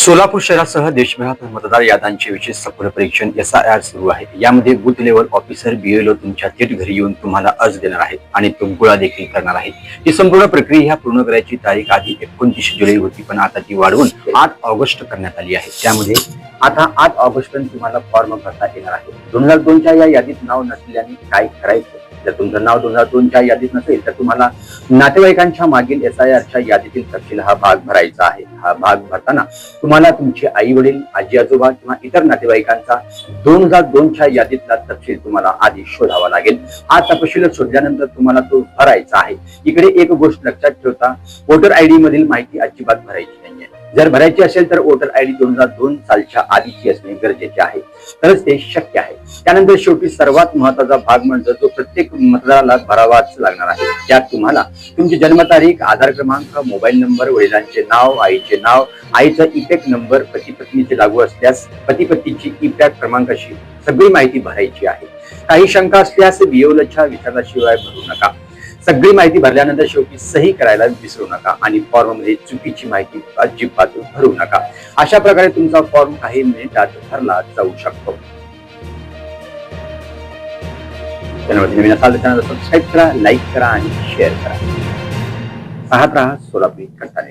सोलापूर शहरासह देशभरात मतदार याद्यांचे विशेष सखोल परीक्षण SIR सुरू आहे। यामध्ये बूथ लेवल ऑफिसर BLO तुमच्या थेट घरी येऊन तुम्हाला अर्ज देणार आहेत आणि तो गोळा देखील करणार आहेत। ही संपूर्ण प्रक्रिया पूर्ण करायची तारीख आधी 29 जुलै होती, पण आता ती वाढवून 8 ऑगस्ट करण्यात आली आहे। त्यामध्ये आता 8 ऑगस्ट पर्यंत तुम्हाला फॉर्म भरता येणार आहे। 2002च्या या यादीत नाव नसल्याने काय करायचं? जर तुमचं नाव 2002च्या यादीत नसेल तर तुम्हाला नातेवाईकांच्या मागील SIRच्या यादीतील तपशील हा भाग भरायचा आहे। हा भाग भरताना तुम्हाला तुमचे आई वडील, आजी आजोबा किंवा इतर नातेवाईकांचा 2002च्या यादीतला तपशील तुम्हाला आधी शोधावा लागेल। हा तपशील शोधल्यानंतर तुम्हाला तो भरायचा आहे। इकडे एक गोष्ट लक्षात ठेवता, वोटर ID मधील माहिती अजिबात भरायची नाहीये। जर भरायची असेल तर वोटर ID 2002 सालच्या आधीची असणे गरजेचे आहे, तरच ते शक्य आहे। त्यानंतर शेवटी सर्वात महत्त्वाचा भाग म्हणजे जो प्रत्येक मतदाराला भरावाच लागणार आहे। त्यात तुम्हाला तुमची जन्मतारीख, आधार क्रमांक, मोबाईल नंबर, वडिलांचे नाव, आईचे नाव, आईचा इपॅक नंबर, पती पत्नीचे लागू असल्यास पती पत्नीची इपॅक क्रमांकाशी सगळी माहिती भरायची आहे। काही शंका असल्यास BLOच्या विचारल्याशिवाय भरू नका। सगळी माहिती भरल्यानंतर शेवटी सही करायला विसरू नका आणि फॉर्म मध्ये चुकीची माहिती अजिबात भरू नका। अशा प्रकारे तुमचा फॉर्म काही मिनिटात भरला जाऊ शकतो। चॅनलवरती नवीन असाल तर चॅनलला सबस्क्राईब करा, लाईक करा आणि शेअर करा। पाहत राहा सोलापूर कंटाळा।